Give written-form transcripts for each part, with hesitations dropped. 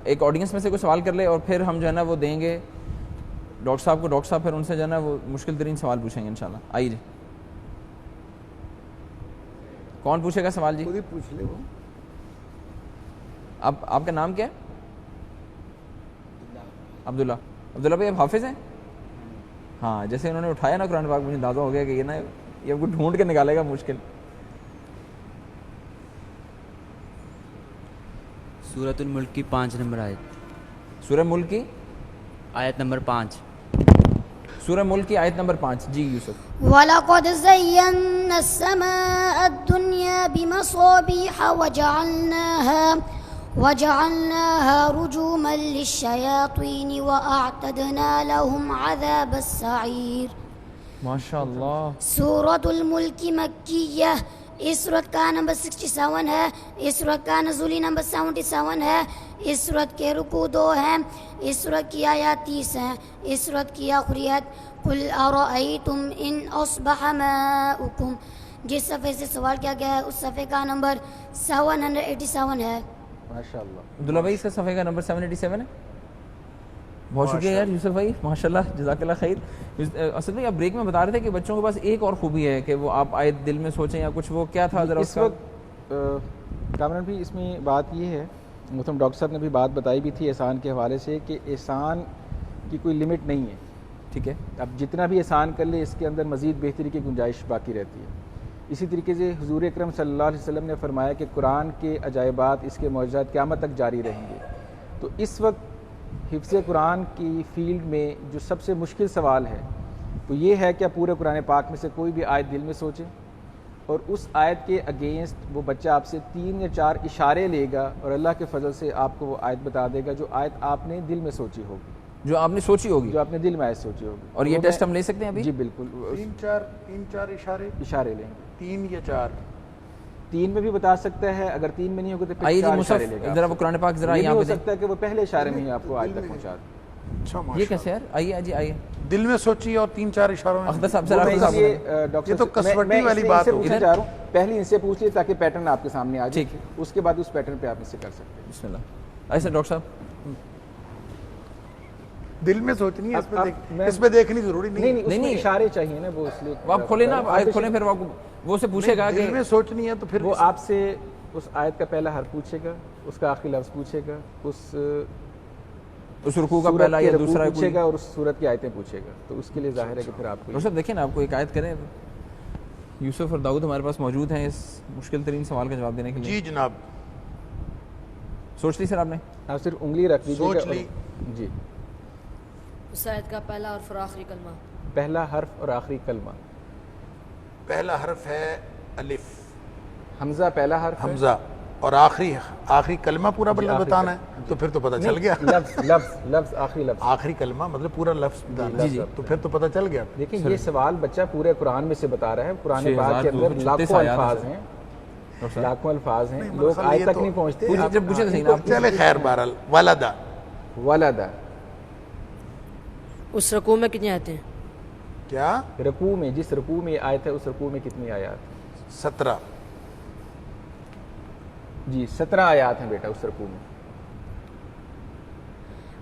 ایک آڈینس میں سے کوئی سوال کر لے اور پھر ہم جو ہے نا وہ دیں گے ڈاکٹر صاحب کو. ڈاکٹر صاحب پھر ان سے جو ہے نا وہ مشکل ترین سوال پوچھیں گے انشاءاللہ. آئیے جی, کون پوچھے گا سوال؟ جی خود ہی پوچھ لے. وہ آپ کا نام کیا ہے؟ عبداللہ. عبداللہ بھائی آپ حافظ ہیں؟ ہاں, جیسے انہوں نے اٹھایا نا قرآن پاک مجھے اندازہ ہو گیا کہ یہ نا یہ کو ڈھونڈ کے نکالے گا مشکل. سورۃ الملک کی 5 نمبر آیت. سورہ ملک کی آیت نمبر 5. سورہ ملک کی آیت نمبر 5. جی یوسف. وَلَقَدْ زَيَّنَّا السَّمَاءَ الدُّنْيَا بِمَصَابِيحَ وَجَعَلْنَاهَا رُجُومًا لِلشَّيَاطِينِ وَأَعْتَدْنَا لَهُمْ عَذَابَ السَّعِيرِ. ماشاء اللہ. سورۃ الملک مکیہ, اس سورت کا نمبر 67 ہے, اس سورت کا نزولی نمبر 77 ہے, اس سورت کے رکوع 2 ہیں, اس سورت کی آیات 30 ہیں, اس سورت کی آخری آیت قُلْ أَرَأَيْتُمْ إِنْ أَصْبَحَ مَاؤُكُمْ. جس صفحے سے سوال کیا گیا ہے اس صفحے کا نمبر 787 ہے. ماشاء اللہ. عبداللہ بھائی اس کا صفحے کا نمبر 787 ہے. بہت شکریہ یار یوسف بھائی, ماشاء اللہ, جزاک اللہ خیر. اسد بھائی آپ بریک میں بتا رہے تھے کہ بچوں کے پاس ایک اور خوبی ہے کہ وہ آپ آیت دل میں سوچیں یا کچھ, وہ کیا تھا ذرا اس کا؟ کامران بھی اس میں بات یہ ہے, محترم ڈاکٹر صاحب نے بھی بات بتائی بھی تھی احسان کے حوالے سے کہ احسان کی کوئی لمٹ نہیں ہے. ٹھیک ہے, اب جتنا بھی احسان کر لے اس کے اندر مزید بہتری کی گنجائش باقی رہتی ہے. اسی طریقے سے حضور اکرم صلی اللہ علیہ وسلم نے فرمایا کہ قرآن کے عجائبات, اس کے معجزات قیامت تک جاری رہیں گے. تو اس وقت حفظ قرآن کی فیلڈ میں جو سب سے مشکل سوال ہے وہ یہ ہے کہ آپ پورے قرآن پاک میں سے کوئی بھی آیت دل میں سوچیں اور اس آیت کے اگینسٹ وہ بچہ آپ سے 3 یا 4 اشارے لے گا اور اللہ کے فضل سے آپ کو وہ آیت بتا دے گا جو آیت آپ نے دل میں سوچی ہوگی, جو آپ نے سوچی ہوگی, جو آپ نے دل میں آیت سوچی ہوگی. اور یہ ٹیسٹ ہم لے سکتے ہیں ابھی؟ جی بالکل. 3-4 اشارے لیں گے, 3 یا 4. 3 میں بھی بتا سکتا ہے, اگر 3 میں نہیں ہوگا تو پھر آئیے 4 جی اشارے لے گا. ذرا وہ قرآن پاک ذرا یہ یہاں بھی پہ ہو سکتا ہے کہ وہ پہلے اشارے میں ہی آپ کو آیت تک پہنچا دے. اچھا یہ کیسے یار؟ آئیے جی آئیے. دل میں سوچیے اور 3-4 اشاروں میں. اخبر صاحب ذرا یہ تو کسوٹی والی بات ہوگی. چاہ رہا ہوں پہلے ان سے پوچھ لیے تاکہ پیٹرن آپ کے سامنے آ جائے, اس کے بعد اس پیٹرن پہ آپ اس سے کر سکتے ہیں. بسم اللہ. ایسے ڈاکٹر صاحب دل میں سوچنی ہے, اس پہ دیکھنی ضروری نہیں. نہیں اشارے چاہیے نا, وہ اس لیے آپ کھولیں نا, آیت کھولیں, پھر وہ سے پوچھے گا کہ دل میں سوچنی ہے تو پھر وہ آپ سے اس آیت کا پہلا حرف پوچھے گا, اس کا آخری لفظ پوچھے گا, اس رکوع کا پہلا یا دوسرا پوچھے گا اور اس سورت کی آیتیں پوچھے گا. تو اس کے لیے ظاہر ہے کہ پھر آپ کو ڈاکٹر صاحب دیکھیں نا, آپ کو ایک آیت کریں. یوسف اور داؤد ہمارے پاس موجود ہیں اس مشکل ترین سوال کا جواب دینے کے لیے. جی جناب. سوچ لی سر آپ نے؟ آپ صرف انگلی رکھ لیجیے. سوچ لی. جی. اس آیت کا پہلا حرف اور آخری کلمہ. پہلا حرف اور آخری کلمہ. پہلا حرف ہے الف. حمزہ پہلا حرف, حمزہ, اور آخری کلمہ پورا بتانا ہے تو پھر تو پتہ چل گیا. لفظ آخری لفظ, آخری کلمہ مطلب پورا لفظ بتانا ہے تو پھر تو پتہ چل گیا. دیکھیں یہ سوال بچہ پورے قرآن میں سے بتا رہا ہے. قرآن پاک کے اندر لاکھوں الفاظ ہیں, لوگ آج تک نہیں پہنچتے. چلے خیر, بہرحال ولدا. اس رکوع میں کتنی آیتیں ہیں؟ کیا رکوع میں, جس رکوع میں آیت ہے اس رکوع میں کتنی آیات؟ 17. جی 17 آیات ہیں بیٹا اس رکوع میں.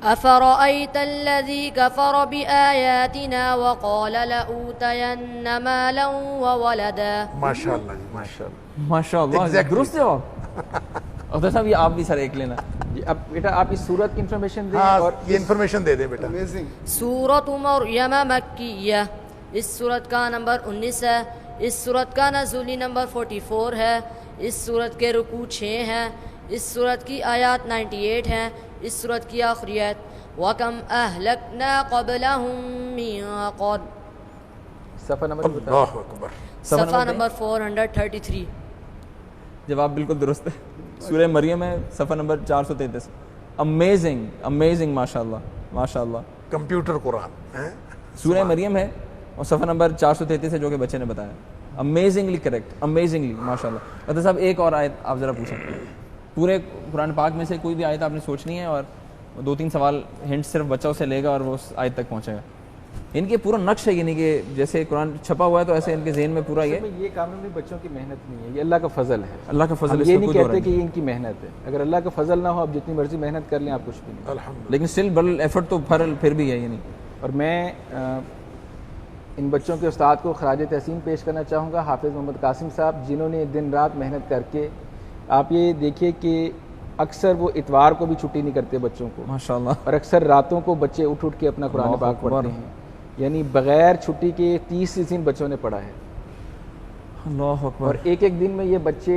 أفرأيت الذي كفر بآياتنا وقال لأوتين مالا وولدا. ماشاءاللہ جی, ماشاءاللہ ماشاءاللہ, درست جواب. ڈاکٹر صاحب یہ آپ بھی سر ایک لینا. جی اب بیٹا آپ اس سورت کی انفارمیشن دیں. ہاں اور یہ انفارمیشن دے دیں بیٹا. سورۃ مریم مکیہ, اس سورت کا نمبر 19 ہے, اس سورت کا نزولی نمبر 44 ہے, اس سورت کے رکوع 6 ہیں, اس سورت کی آیات 98 ہیں, اس سورت کی آخری آیت وَكَمْ أَهْلَكْنَا قَبْلَهُمْ مِنْ قَرْنٍ. صفحہ نمبر اللہ اکبر. صفحہ نمبر 433. جواب بالکل درست ہے. سورہ مریم ہے, صفحہ نمبر 433. امیزنگ ماشاءاللہ ماشاءاللہ. کمپیوٹر قرآن سورہ مریم ہے اور صفحہ نمبر 433 ہے جو کہ بچے نے بتایا. امیزنگلی کریکٹ, امیزنگلی ماشاءاللہ. ڈاکٹر صاحب ایک اور آیت آپ ذرا پوچھیں. پورے قرآن پاک میں سے کوئی بھی آیت آپ نے سوچنی ہے اور 2-3 سوال ہنٹ صرف بچہ اسے لے گا اور وہ اس آیت تک پہنچے گا. ان کے پورا نقش ہے، یعنی کہ جیسے قرآن چھپا ہوا ہے تو ایسے ان کے ذہن میں پورا یہ یہ کاموں میں بچوں کی محنت نہیں ہے، یہ اللہ کا فضل ہے. اللہ کا فضل. ہم یہ نہیں کہتے کہ یہ ان کی محنت ہے، اگر اللہ کا فضل نہ ہو آپ جتنی مرضی محنت کر لیں آپ کچھ بھی نہیں. الحمد لیکن اسٹل بل ایفرٹ تو پھر بھی ہے. یعنی اور میں ان بچوں کے استاد کو خراج تحسین پیش کرنا چاہوں گا، حافظ محمد قاسم صاحب، جنہوں نے دن رات محنت کر کے، آپ یہ دیکھیے کہ اکثر وہ اتوار کو بھی چھٹی نہیں کرتے بچوں کو، ماشاءاللہ. اور اکثر راتوں کو بچے اٹھ کے اپنا قرآن پاک پڑھتے ہیں، یعنی بغیر چھٹی کے 30 دن بچوں نے پڑھا ہے. اللہ اکبر. اور ایک ایک دن میں یہ بچے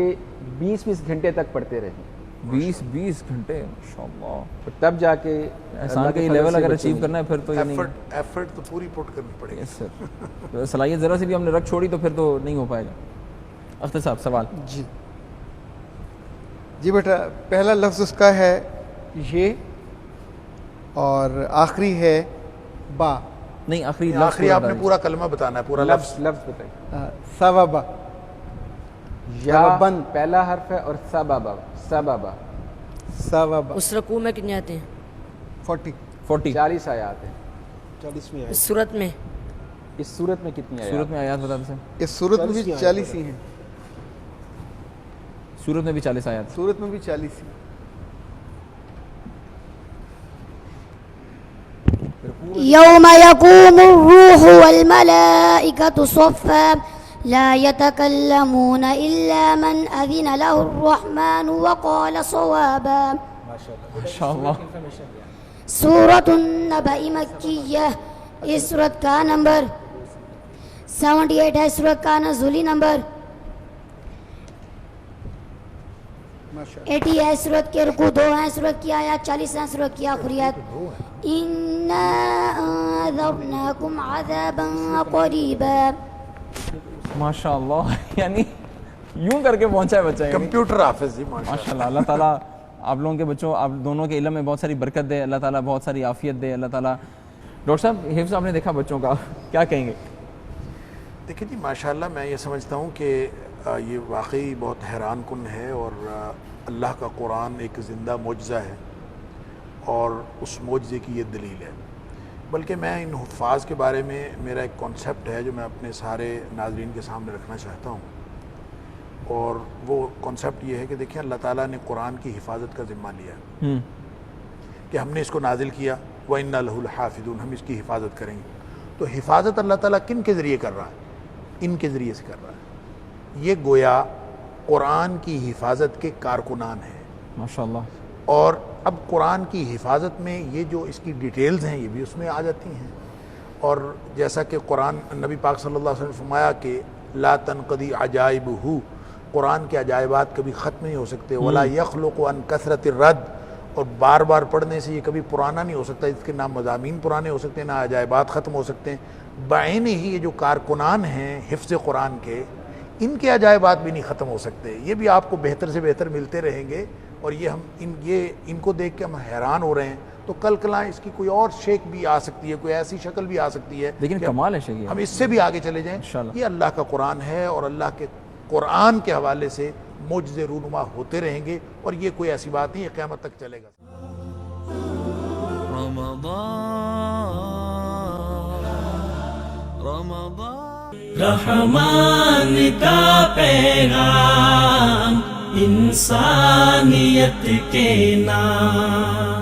20-20 گھنٹے تک پڑھتے رہے. 20 گھنٹے ماشاءاللہ. اور تب جا کے احسان کا یہ لیول اگر اچیو کرنا ہے پھر تو یعنی ایفرٹ تو پوری پٹ کرنی پڑے گی. یس سر. صلاحیت ذرا سی بھی ہم نے رکھ چھوڑی تو پھر تو نہیں ہو پائے گا. اختر صاحب سوال. جی بیٹا، پہلا لفظ اس کا ہے یہ اور آخری ہے با. نہیں آخری آخری آپ نے پورا کلمہ بتانا ہے، پورا لفظ. لفظ بتائیے. سببا. یا پہلا حرف ہے اور سببا. سببا. سببا. اس رکوع میں کتنے آتے ہیں؟ 40. 40 آیات ہیں. 40 میں اس صورت میں اس صورت میں کتنی آیات؟ صورت میں آیات بتا دیں. اس صورت میں بھی 40 ہی ہیں. صورت میں بھی 40 آیات. صورت میں بھی 40 ہی. يوم يقوم الروح والملائكة صفا لا يتكلمون إلا من أذن له الرحمن وقال صوابا. ماشاءاللہ. سورة النبأ مکیہ. اس سورت کا نمبر 78 ہے. سورت کا نزولی نمبر 80 ہے. سورت کے رکوع 2 ہیں. سورت کی آیات 40 ہیں. سورت کی آخری آیت اِنَّا أَنذَرْنَاكُمْ عَذَابًا قَرِيبًا. ماشاءاللہ. یعنی یوں کر کے پہنچا ہے بچہ. کمپیوٹر حافظ جی ماشاءاللہ. اللہ تعالیٰ آپ لوگوں کے بچوں، آپ دونوں کے علم میں بہت ساری برکت دے. اللہ تعالیٰ بہت ساری عافیت دے. اللہ تعالیٰ. ڈاکٹر صاحب حفظ آپ نے دیکھا بچوں کا، کیا کہیں گے؟ دیکھیں جی ماشاءاللہ میں یہ سمجھتا ہوں کہ یہ واقعی بہت حیران کن ہے، اور اللہ کا قرآن ایک زندہ معجزہ ہے، اور اس معجزے کی یہ دلیل ہے. بلکہ میں ان حفاظ کے بارے میں میرا ایک کانسیپٹ ہے جو میں اپنے سارے ناظرین کے سامنے رکھنا چاہتا ہوں، اور وہ کانسیپٹ یہ ہے کہ دیکھیں اللہ تعالیٰ نے قرآن کی حفاظت کا ذمہ لیا ہے کہ ہم نے اس کو نازل کیا، وَإِنَّا لَهُ لَحَافِظُونَ، ہم اس کی حفاظت کریں گے. تو حفاظت اللہ تعالیٰ کن کے ذریعے کر رہا ہے؟ ان کے ذریعے سے کر رہا ہے. یہ گویا قرآن کی حفاظت کے کارکنان ہیں ماشاءاللہ. اور اب قرآن کی حفاظت میں یہ جو اس کی ڈیٹیلز ہیں یہ بھی اس میں آ جاتی ہیں. اور جیسا کہ قرآن نبی پاک صلی اللہ علیہ وسلم نے فرمایا کہ لا تنقضی عجائبہ، قرآن کے عجائبات کبھی ختم نہیں ہو سکتے. ولا یخلق عن کثرت الرد، اور بار بار پڑھنے سے یہ کبھی پرانا نہیں ہو سکتا. اس کے نہ مضامین پرانے ہو سکتے ہیں، نہ عجائبات ختم ہو سکتے ہیں. بعین ہی یہ جو کارکنان ہیں حفظ قرآن کے، ان کے عجائبات بھی نہیں ختم ہو سکتے. یہ بھی آپ کو بہتر سے بہتر ملتے رہیں گے، اور یہ ہم ان کو دیکھ کے ہم حیران ہو رہے ہیں. تو کل کلاں اس کی کوئی اور شیک بھی آ سکتی ہے، کوئی ایسی شکل بھی آ سکتی ہے، لیکن کمال ہے شیخ. ہم اس سے بھی آگے چلے جائیں. یہ اللہ کا قرآن ہے، اور اللہ کے قرآن کے حوالے سے معجزے رونما ہوتے رہیں گے، اور یہ کوئی ایسی بات نہیں ہے، قیامت تک چلے گا. رحمان کا پیغام انسانیت کے نام.